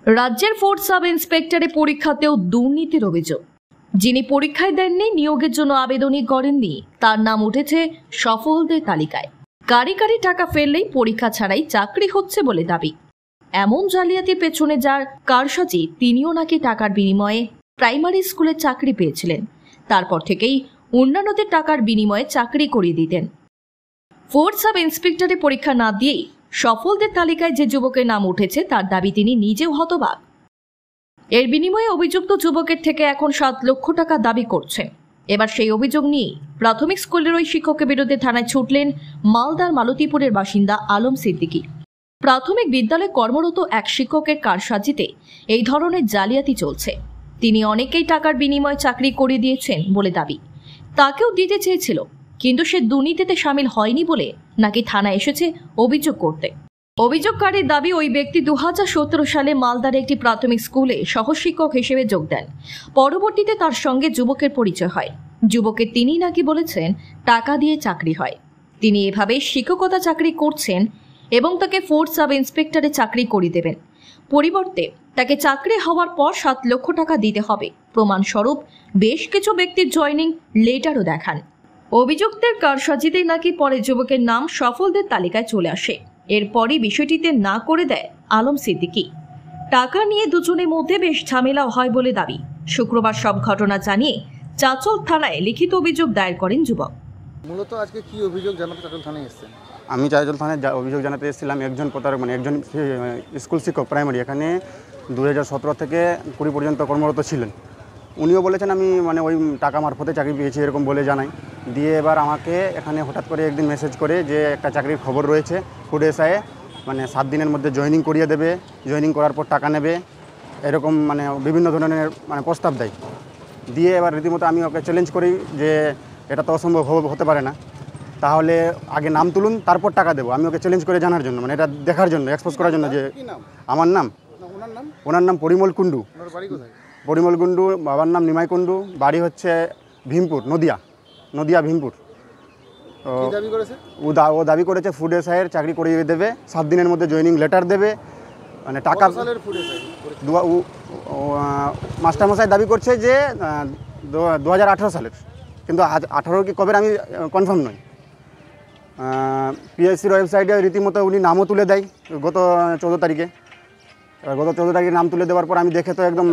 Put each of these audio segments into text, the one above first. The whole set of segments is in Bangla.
রাজ্যের ফোর্থ সাব ইন্সপেক্টরে পরীক্ষাতেও দুর্নীতির অভিযোগ। যিনি পরীক্ষায় দেননি, নিয়োগের জন্য আবেদনই করেননি, তার নাম উঠেছে সফলদের তালিকায়। কারি কারি টাকা ফেললেই পরীক্ষা ছাড়াই চাকরি হচ্ছে বলে দাবি। এমন জালিয়াতির পেছনে যার কারসাজি, তিনিও নাকি টাকার বিনিময়ে প্রাইমারি স্কুলে চাকরি পেয়েছিলেন। তারপর থেকেই অন্যান্যদের টাকার বিনিময়ে চাকরি করিয়ে দিতেন। ফোর্থ সাব ইন্সপেক্টরে পরীক্ষা না দিয়েই সফলদের তালিকায় যে যুবকের নাম উঠেছে তার দাবি তিনি নিজেও হতবাক। এর বিনিময়ে অভিযুক্ত যুবকের থেকে এখন 7 লক্ষ টাকা দাবি করছেন। এবার সেই অভিযোগ নিয়ে প্রাথমিক স্কুলের ওই শিক্ষকের বিরুদ্ধে থানায় ছুটলেন মালদার মালতীপুরের বাসিন্দা আলম সিদ্দিকী। প্রাথমিক বিদ্যালয়ে কর্মরত এক শিক্ষকের কারসাজিতে এই ধরনের জালিয়াতি চলছে। তিনি অনেকেই টাকার বিনিময়ে চাকরি করিয়ে দিয়েছেন বলে দাবি। তাকেও দিতে চেয়েছিল, কিন্তু সে দুর্নীতিতে সামিল হয়নি বলে নাকি থানায় এসেছে অভিযোগ করতে। অভিযোগকারীর দাবি, ওই ব্যক্তি 2017 সালে মালদার একটি প্রাথমিক স্কুলে সহশিক্ষক হিসেবে যোগ দেন। পরবর্তীতে তার সঙ্গে যুবকের পরিচয় হয়। যুবকের তিনি নাকি বলেছেন টাকা দিয়ে চাকরি হয়। তিনি এভাবে শিক্ষকতা চাকরি করছেন এবং তাকে ফোর্থ সাব ইন্সপেক্টরে চাকরি করিয়ে দেবেন। পরিবর্তে তাকে চাকরি হওয়ার পর 7 লক্ষ টাকা দিতে হবে। প্রমাণস্বরূপ বেশ কিছু ব্যক্তির জয়নিং লেটারও দেখান। অভিযুক্তের কারসাজিতেই নাকি পরে যুবকের নাম সফলদের তালিকায় চলে আসে। এরপরই বিষয়টিতে না করে দেয় আলম সিদ্দিকী। টাকা নিয়ে দুজনের মধ্যে বেশ ঝামেলাও হয় বলে দাবি। শুক্রবার সব ঘটনা জানিয়ে চাঁচল থানায় লিখিত অভিযোগ দায়ের করেন যুবক। মূলত আজকে কি অভিযোগ জানাতে চাঁচল থানায় এসেছেন? আমি চাঁচল থানায় অভিযোগ জানাতে এসেছিলাম। একজন প্রতারক, একজন স্কুল শিক্ষক প্রাইমারি, এখানে 2017 থেকে 20 পর্যন্ত কর্মরত ছিলেন। উনিও বলেছেন আমি ওই টাকা মারফতে চাকরি পেয়েছি, এরকম বলে জানাই। দিয়ে এবার আমাকে এখানে হঠাৎ করে একদিন মেসেজ করে যে একটা চাকরির খবর রয়েছে, ফুড এসআইয়ে 7 দিনের মধ্যে জয়েনিং করিয়ে দেবে, জয়েনিং করার পর টাকা নেবে, এরকম বিভিন্ন ধরনের প্রস্তাব দেয়। দিয়ে এবার রীতিমতো আমি ওকে চ্যালেঞ্জ করি যে এটা তো অসম্ভব হতে পারে না, তাহলে আগে নাম তুলুন তারপর টাকা দেবো। আমি ওকে চ্যালেঞ্জ করে জানার জন্য, এটা দেখার জন্য, এক্সপোজ করার জন্য যে আমার নাম, ওনার নাম পরিমল কুণ্ডু। পরিমল কুণ্ডু, বাবার নাম নিমাই কুণ্ডু, বাড়ি হচ্ছে ভীমপুর, নদিয়া ভীমপুর। ও দাবি করেছে ফুড এসআইয়ের চাকরি করিয়ে দেবে, 7 দিনের মধ্যে জয়েনিং লেটার দেবে, টাকা। মাস্টারমশাই দাবি করছে যে 2018 সালের, কিন্তু 18 কি কবে আমি কনফার্ম নই। পিএসসির ওয়েবসাইটে রীতিমতো উনি নামও তুলে দেয় গত 14 তারিখে। গত 14 তারিখে নাম তুলে দেওয়ার পর আমি দেখে তো একদম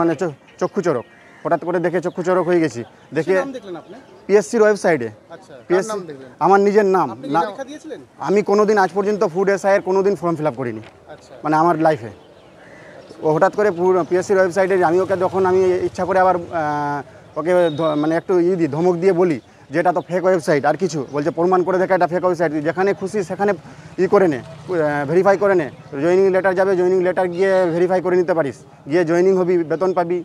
চক্ষুচরক, হঠাৎ করে দেখে চক্ষুচরক হয়ে গেছি। দেখে পিএসসির ওয়েবসাইটে পিএসসি আমার নিজের নাম না, আমি কোনোদিন আজ পর্যন্ত ফুড এসআইয়ের কোনোদিন ফর্ম ফিল আপ করিনি আমার লাইফে। ও হঠাৎ করে পিএসসির ওয়েবসাইটে আমি ওকে যখন আমি ইচ্ছা করে আবার ওকে একটু ধমক দিয়ে বলি যে এটা তো ফেক ওয়েবসাইট, আর কিছু বলছে প্রমাণ করে দেখা এটা ফেক ওয়েবসাইট, যেখানে খুশি সেখানে করে নে, ভেরিফাই করে নে, জয়েনিং লেটার যাবে, জয়েনিং লেটার গিয়ে ভেরিফাই করে নিতে পারিস, গিয়ে জয়েনিং হবি, বেতন পাবি,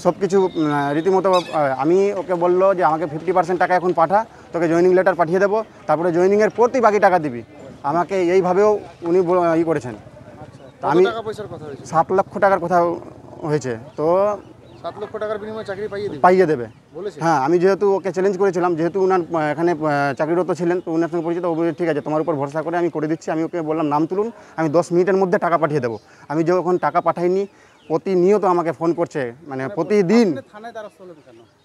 সব কিছু রীতিমতো। আমি ওকে বললো যে আমাকে 50% টাকা এখন পাঠা, তোকে জয়েনিং লেটার পাঠিয়ে দেবো, তারপরে জয়েনিংয়ের প্রতি বাকি টাকা দিবি। আমাকে এইভাবেও উনি করেছেন। তো আমি 7 লক্ষ টাকার কথা হয়েছে, তো 7 লক্ষ টাকার বিনিময়ে চাকরি পাইয়ে দেবে। হ্যাঁ, আমি যেহেতু ওকে চ্যালেঞ্জ করেছিলাম, যেহেতু উনার এখানে চাকরিরত ছিলেন, তো উনার সঙ্গে পরিচিত, ঠিক আছে তোমার উপর ভরসা করে আমি করে দিচ্ছি। আমি ওকে বললাম নাম তুলুন, আমি 10 মিনিটের মধ্যে টাকা পাঠিয়ে দেবো। আমি যখন টাকা পাঠাইনি, প্রতিনিয়ত আমাকে ফোন করছে, প্রতিদিন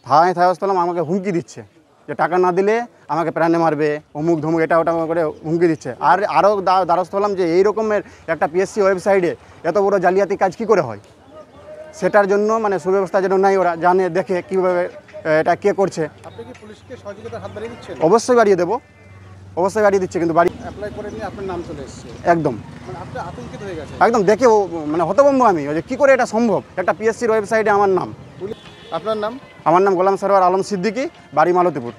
থানায় হলাম, আমাকে হুমকি দিচ্ছে যে টাকা না দিলে আমাকে প্রাণে মারবে, অমুক ধমুক, এটা ওটা করে হুমকি দিচ্ছে। আর আরও দ্বারস্থ হলাম যে এই রকমের একটা পিএসসি ওয়েবসাইটে এত বড় জালিয়াতি কাজ কী করে হয়, সেটার জন্য সুব্যবস্থা যেন নাই, ওরা জানে দেখে কীভাবে এটা কে করছে। আপনি কি পুলিশকে সহযোগিতার হাত বাড়িয়ে দিচ্ছেন? অবশ্যই বাড়িয়ে দেবো, অবশ্যই বাড়িয়ে দিচ্ছে, কিন্তু বাড়ি অ্যাপ্লাই করে নিয়ে আপনার নাম চলে এসেছে একদম। আপনি আতঙ্কিত হয়ে গেছেন একদম, দেখে হতভম্ব আমি যে কী করে এটা সম্ভব, একটা পিএসসির ওয়েবসাইটে আমার নাম। আপনার নাম? আমার নাম গোলাম সরওয়ার আলম সিদ্দিকী, বাড়ি মালতীপুর।